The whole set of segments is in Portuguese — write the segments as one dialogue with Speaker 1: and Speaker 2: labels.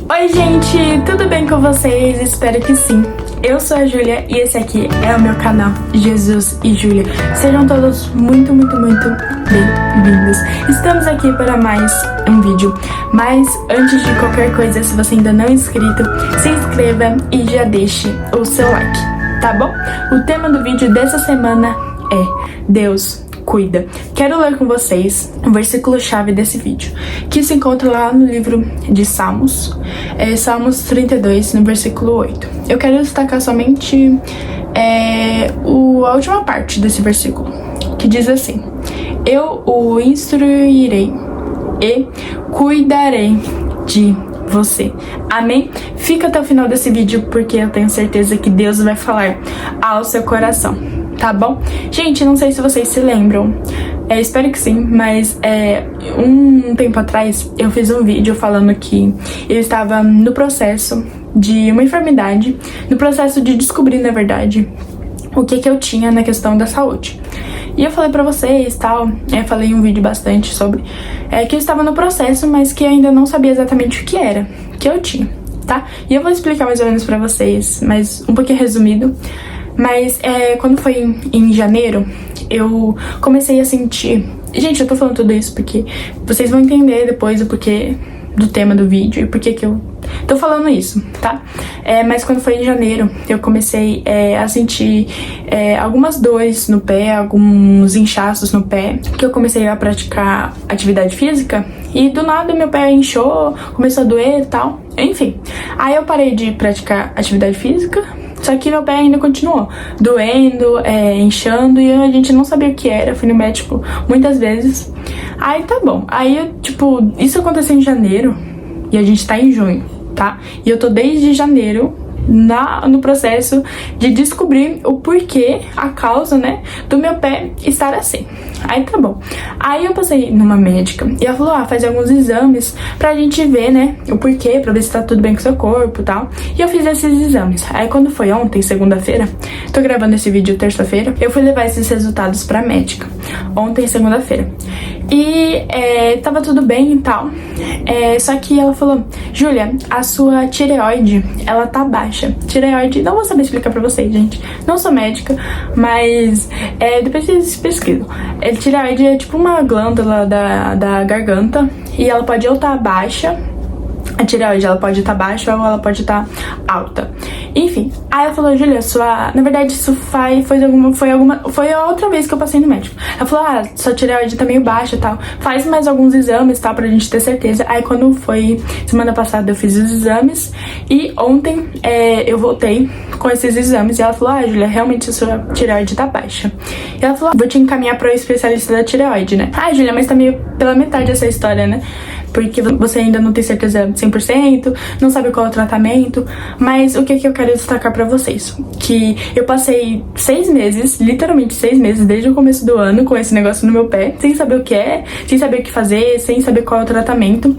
Speaker 1: Oi gente, tudo bem com vocês? Espero que sim. Eu sou a Júlia e esse aqui é o meu canal Jesus e Júlia. Sejam todos muito bem-vindos. Estamos aqui para mais um vídeo. Mas antes de qualquer coisa, se você ainda não é inscrito, se inscreva e já deixe o seu like, tá bom? O tema do vídeo dessa semana é Deus cuida. Quero ler com vocês o versículo-chave desse vídeo, que se encontra lá no livro de Salmos, Salmos 32, no versículo 8. Eu quero destacar somente a última parte desse versículo, que diz assim: eu o instruirei e cuidarei de você. Amém? Fica até o final desse vídeo, porque eu tenho certeza que Deus vai falar ao seu coração. Tá bom? Gente, não sei se vocês se lembram, espero que sim, mas um tempo atrás eu fiz um vídeo falando que eu estava no processo de uma enfermidade, no processo de descobrir, na verdade, o que eu tinha na questão da saúde. E eu falei pra vocês, tal, falei em um vídeo bastante sobre que eu estava no processo, mas que eu ainda não sabia exatamente o que era, que eu tinha, tá? E eu vou explicar mais ou menos pra vocês, mas um pouquinho resumido. Mas quando foi em janeiro, eu comecei a sentir... Gente, eu tô falando tudo isso porque vocês vão entender depois o porquê do tema do vídeo e porquê que eu tô falando isso, tá? Mas quando foi em janeiro, eu comecei a sentir algumas dores no pé, alguns inchaços no pé, que eu comecei a praticar atividade física e do nada meu pé inchou, começou a doer e tal, enfim. Aí eu parei de praticar atividade física, só que meu pé ainda continuou doendo, inchando, e a gente não sabia o que era. Eu fui no médico muitas vezes. Aí tá bom. Aí, isso aconteceu em janeiro e a gente tá em junho, tá? E eu tô desde janeiro no processo de descobrir o porquê, a causa, né, do meu pé estar assim. Aí tá bom. Aí eu passei numa médica e ela falou, fazer alguns exames pra gente ver, né, o porquê, pra ver se tá tudo bem com o seu corpo e tal. E eu fiz esses exames. Aí quando foi ontem, segunda-feira, tô gravando esse vídeo terça-feira, eu fui levar esses resultados pra médica. Ontem, segunda-feira. E tava tudo bem e tal. Só que ela falou, Júlia, a sua tireoide, ela tá baixa. Tireoide, não vou saber explicar pra vocês, gente. Não sou médica, mas depois vocês pesquisam. Tireoide é tipo uma glândula da garganta e ela pode ou estar baixa. A tireoide, ela pode estar baixa ou ela pode estar alta. Enfim, aí ela falou, Júlia, na verdade isso foi a outra vez que eu passei no médico. Ela falou, sua tireoide tá meio baixa e tal, faz mais alguns exames, tal, pra gente ter certeza. Aí quando foi semana passada eu fiz os exames e ontem eu voltei com esses exames e ela falou, Júlia, realmente a sua tireoide tá baixa. E ela falou, vou te encaminhar para o especialista da tireoide, né? Júlia, mas tá meio pela metade essa história, né? Porque você ainda não tem certeza 100%, não sabe qual é o tratamento. Mas o que eu quero destacar pra vocês? Que eu passei 6 meses, literalmente 6 meses, desde o começo do ano, com esse negócio no meu pé, sem saber o que é, sem saber o que fazer, sem saber qual é o tratamento,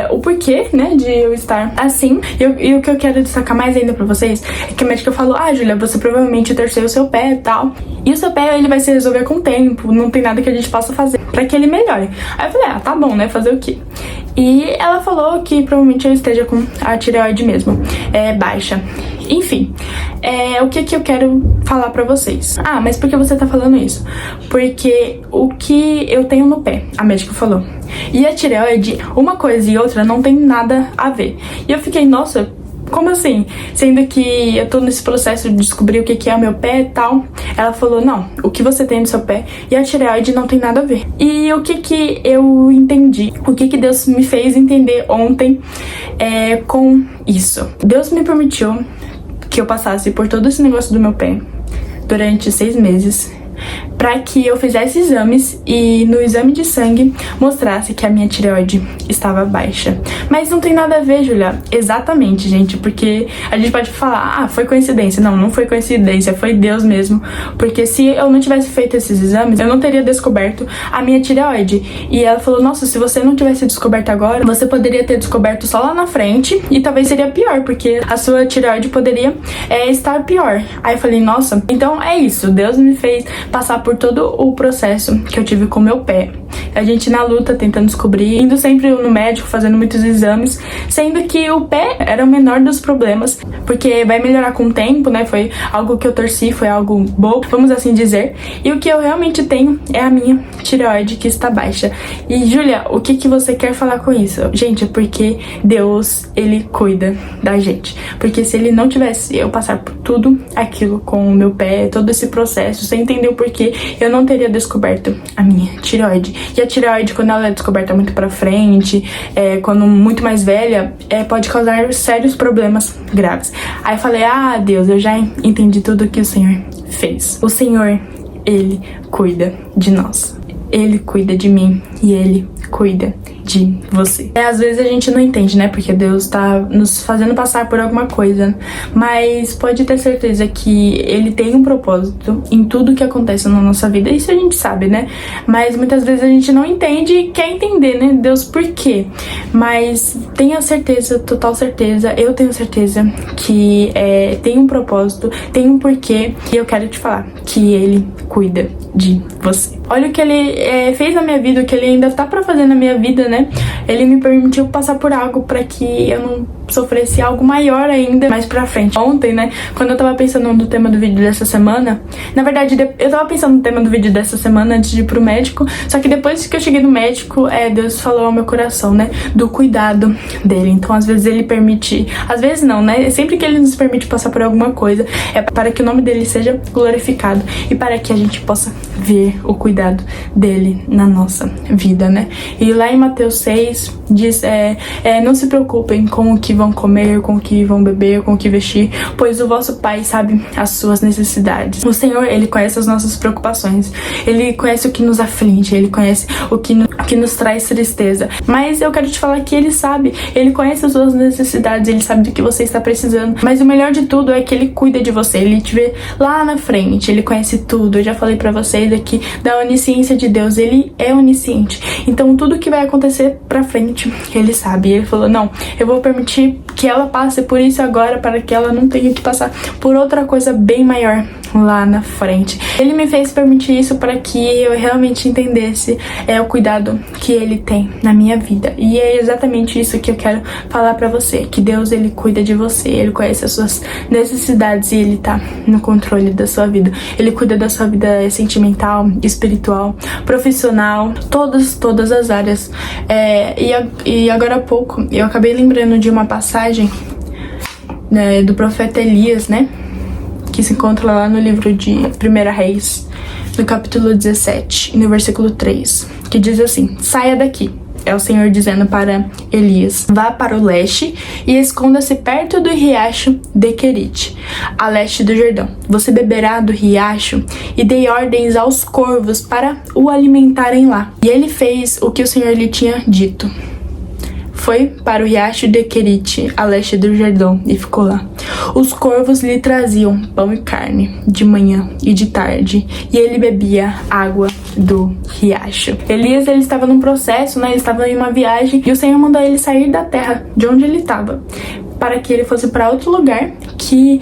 Speaker 1: o porquê, né, de eu estar assim. E o que eu quero destacar mais ainda pra vocês é que a médica falou, Júlia, você provavelmente torceu o seu pé e tal. E o seu pé, ele vai se resolver com o tempo, não tem nada que a gente possa fazer pra que ele melhore. Aí eu falei, tá bom, né, fazer o quê? E ela falou que provavelmente eu esteja com a tireoide mesmo, baixa. Enfim, o que eu quero falar pra vocês? Mas por que você tá falando isso? Porque o que eu tenho no pé, a médica falou. E a tireoide, uma coisa e outra não tem nada a ver. E eu fiquei, nossa, como assim? Sendo que eu tô nesse processo de descobrir o que é o meu pé e tal. Ela falou, não, o que você tem no seu pé e a tireoide não tem nada a ver. E o que eu entendi, o que Deus me fez entender ontem com isso. Deus me permitiu que eu passasse por todo esse negócio do meu pé durante 6 meses, pra que eu fizesse exames e no exame de sangue mostrasse que a minha tireoide estava baixa. Mas não tem nada a ver, Júlia. Exatamente, gente, porque a gente pode falar, foi coincidência. Não, não foi coincidência, foi Deus mesmo. Porque se eu não tivesse feito esses exames, eu não teria descoberto a minha tireoide. E ela falou, nossa, se você não tivesse descoberto agora, você poderia ter descoberto só lá na frente e talvez seria pior, porque a sua tireoide poderia estar pior. Aí eu falei, nossa, então é isso. Deus me fez passar por todo o processo que eu tive com meu pé. A gente na luta, tentando descobrir, indo sempre no médico, fazendo muitos exames, sendo que o pé era o menor dos problemas, porque vai melhorar com o tempo, né? Foi algo que eu torci, foi algo bom, vamos assim dizer. E o que eu realmente tenho é a minha tireoide que está baixa. E Júlia, o que você quer falar com isso? Gente, é porque Deus, ele cuida da gente. Porque se ele não tivesse eu passar por tudo aquilo com o meu pé, todo esse processo, sem entender o porquê, eu não teria descoberto a minha tireoide. E a tireoide, quando ela é descoberta muito pra frente, quando muito mais velha, pode causar sérios problemas graves. Aí eu falei, Deus, eu já entendi tudo que o Senhor fez. O Senhor, ele cuida de nós. Ele cuida de mim e ele cuida de você. Às vezes a gente não entende, né? Porque Deus tá nos fazendo passar por alguma coisa. Mas pode ter certeza que ele tem um propósito em tudo que acontece na nossa vida. Isso a gente sabe, né? Mas muitas vezes a gente não entende e quer entender, né? Deus, por quê? Mas tenha certeza, total certeza, eu tenho certeza que tem um propósito, tem um porquê. E eu quero te falar que ele cuida de você. Olha o que ele fez na minha vida, o que ele ainda tá pra fazer na minha vida, né? Ele me permitiu passar por algo pra que eu não sofresse algo maior ainda mais pra frente. Ontem, né, quando eu tava pensando no tema do vídeo dessa semana, na verdade, eu tava pensando no tema do vídeo dessa semana antes de ir pro médico, só que depois que eu cheguei no médico, Deus falou ao meu coração, né, do cuidado dele. Então, às vezes ele permite, às vezes não, né, sempre que ele nos permite passar por alguma coisa, é para que o nome dele seja glorificado e para que a gente possa ver o cuidado dele na nossa vida, né. E lá em Mateus 6 diz, não se preocupem com o que vão comer, com o que vão beber, com o que vestir, pois o vosso Pai sabe as suas necessidades. O Senhor, ele conhece as nossas preocupações, ele conhece o que nos aflige, ele conhece o que nos traz tristeza. Mas eu quero te falar que ele sabe, ele conhece as suas necessidades, ele sabe do que você está precisando. Mas o melhor de tudo é que ele cuida de você, ele te vê lá na frente, ele conhece tudo. Eu já falei pra vocês aqui da onisciência de Deus, ele é onisciente. Então tudo que vai acontecer pra frente, ele sabe. E ele falou, não, eu vou permitir que ela passe por isso agora para que ela não tenha que passar por outra coisa bem maior lá na frente. Ele me fez permitir isso para que eu realmente entendesse o cuidado que ele tem na minha vida. E é exatamente isso que eu quero falar para você, que Deus, ele cuida de você, ele conhece as suas necessidades e ele tá no controle da sua vida. Ele cuida da sua vida sentimental, espiritual, profissional, todas as áreas. E agora há pouco eu acabei lembrando de uma passagem, né, do profeta Elias, né, que se encontra lá no livro de 1 Reis, no capítulo 17, no versículo 3, que diz assim: saia daqui. É o Senhor dizendo para Elias: vá para o leste e esconda-se perto do riacho de Querite, a leste do Jordão. Você beberá do riacho, e dei ordens aos corvos para o alimentarem lá. E ele fez o que o Senhor lhe tinha dito. Foi para o riacho de Querite, a leste do Jordão, e ficou lá. Os corvos lhe traziam pão e carne, de manhã e de tarde, e ele bebia água do riacho. Elias, ele estava num processo, né? Ele estava em uma viagem, e o Senhor mandou ele sair da terra, de onde ele estava, para que ele fosse para outro lugar, que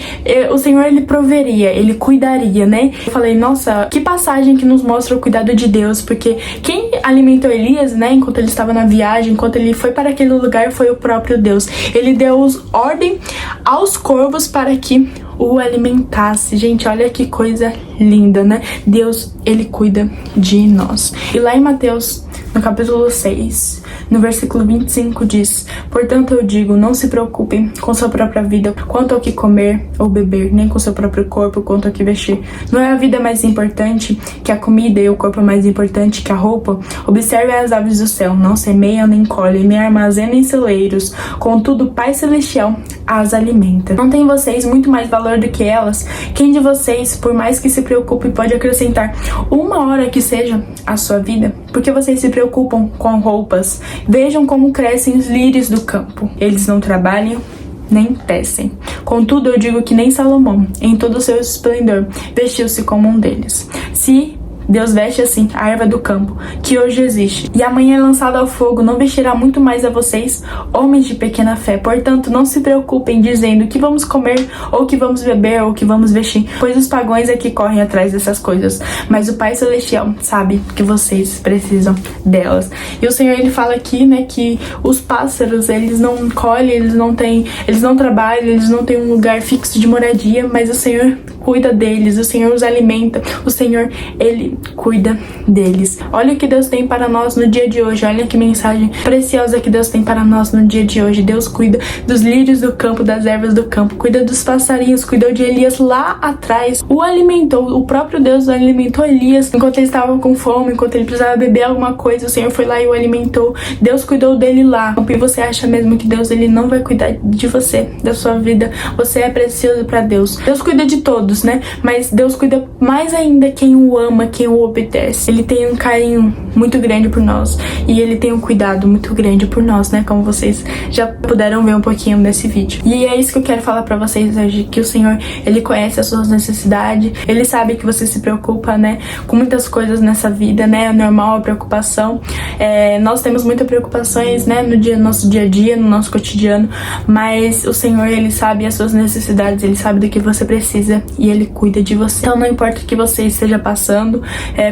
Speaker 1: o Senhor, ele proveria, ele cuidaria, né? Eu falei, nossa, que passagem que nos mostra o cuidado de Deus, porque quem alimentou Elias, né, enquanto ele estava na viagem, enquanto ele foi para aquele lugar, foi o próprio Deus. Ele deu ordem aos corvos para que o alimentasse. Gente, olha que coisa linda, né? Deus, ele cuida de nós. E lá em Mateus, no capítulo 6, no versículo 25 diz: portanto eu digo, não se preocupem com sua própria vida, quanto ao que comer ou beber, nem com seu próprio corpo, quanto ao que vestir. Não é a vida mais importante que a comida e o corpo mais importante que a roupa? Observe as aves do céu, não semeiam nem colhem, nem armazenam em celeiros, contudo o Pai Celestial as alimenta. Não tem vocês muito mais valor do que elas? Quem de vocês, por mais que se preocupe, pode acrescentar uma hora que seja à sua vida? Porque vocês se preocupam com roupas. Vejam como crescem os lírios do campo. Eles não trabalham nem tecem. Contudo, eu digo que nem Salomão, em todo o seu esplendor, vestiu-se como um deles. Se Deus veste assim a erva do campo, que hoje existe, e amanhã é lançada ao fogo, não vestirá muito mais a vocês, homens de pequena fé. Portanto, não se preocupem dizendo que vamos comer, ou que vamos beber, ou que vamos vestir, pois os pagãos é que correm atrás dessas coisas, mas o Pai Celestial sabe que vocês precisam delas. E o Senhor, ele fala aqui, né, que os pássaros, eles não colhem, eles não trabalham, eles não têm um lugar fixo de moradia, mas o Senhor cuida deles, o Senhor os alimenta, o Senhor, ele cuida deles. Olha o que Deus tem para nós no dia de hoje, olha que mensagem preciosa que Deus tem para nós no dia de hoje. Deus cuida dos lírios do campo, das ervas do campo, cuida dos passarinhos, cuidou de Elias lá atrás, o alimentou, o próprio Deus alimentou Elias enquanto ele estava com fome, enquanto ele precisava beber alguma coisa, o Senhor foi lá e o alimentou. Deus cuidou dele lá. E você acha mesmo que Deus, ele não vai cuidar de você, da sua vida? Você é precioso para Deus. Deus cuida de todos, né? Mas Deus cuida mais ainda quem o ama, quem o obedece. Ele tem um carinho muito grande por nós e ele tem um cuidado muito grande por nós, né? Como vocês já puderam ver um pouquinho nesse vídeo. E é isso que eu quero falar pra vocês hoje, que o Senhor, ele conhece as suas necessidades, ele sabe que você se preocupa, né, com muitas coisas nessa vida, né? É normal a preocupação. Nós temos muitas preocupações, né, no nosso dia a dia, no nosso cotidiano, mas o Senhor, ele sabe as suas necessidades, ele sabe do que você precisa e ele cuida de você. Então não importa o que você esteja passando,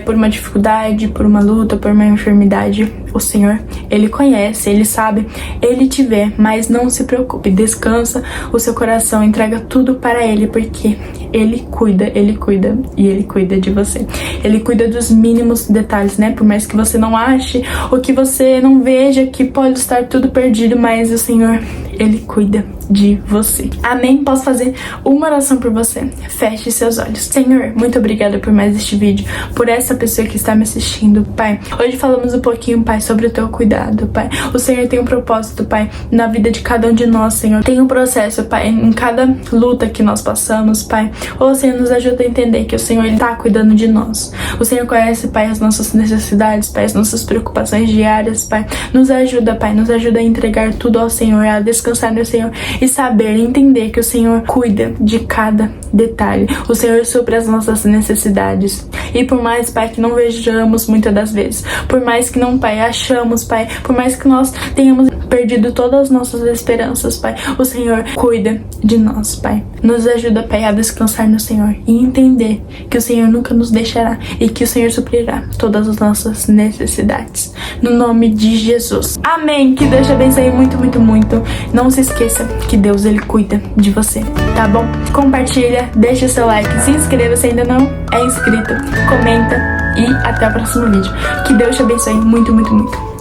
Speaker 1: por uma dificuldade, por uma luta, por uma enfermidade, o Senhor, ele conhece, ele sabe, ele te vê, mas não se preocupe, descansa o seu coração, entrega tudo para ele, porque ele cuida e ele cuida de você. Ele cuida dos mínimos detalhes, né? Por mais que você não ache ou que você não veja que pode estar tudo perdido, mas o Senhor, ele cuida de você. Amém? Posso fazer uma oração por você? Feche seus olhos. Senhor, muito obrigada por mais este vídeo, por essa pessoa que está me assistindo, Pai. Hoje falamos um pouquinho, Pai, sobre o teu cuidado, Pai. O Senhor tem um propósito, Pai, na vida de cada um de nós, Senhor. Tem um processo, Pai, em cada luta que nós passamos, Pai. O Senhor nos ajuda a entender que o Senhor, ele tá cuidando de nós. O Senhor conhece, Pai, as nossas necessidades, Pai, as nossas preocupações diárias, Pai. Nos ajuda, Pai, nos ajuda a entregar tudo ao Senhor, a descansar no Senhor e saber, entender que o Senhor cuida de cada detalhe. O Senhor supre as nossas necessidades. E por mais, Pai, que não vejamos muitas das vezes, por mais que não, Pai, achamos, Pai, por mais que nós tenhamos perdido todas as nossas esperanças, Pai, o Senhor cuida de nós, Pai. Nos ajuda, Pai, a descansar no Senhor e entender que o Senhor nunca nos deixará e que o Senhor suprirá todas as nossas necessidades. No nome de Jesus. Amém. Que Deus te abençoe muito, muito, muito. Não se esqueça que Deus, ele cuida de você, tá bom? Compartilha, deixa o seu like, se inscreva se ainda não é inscrito, comenta e até o próximo vídeo. Que Deus te abençoe muito, muito, muito.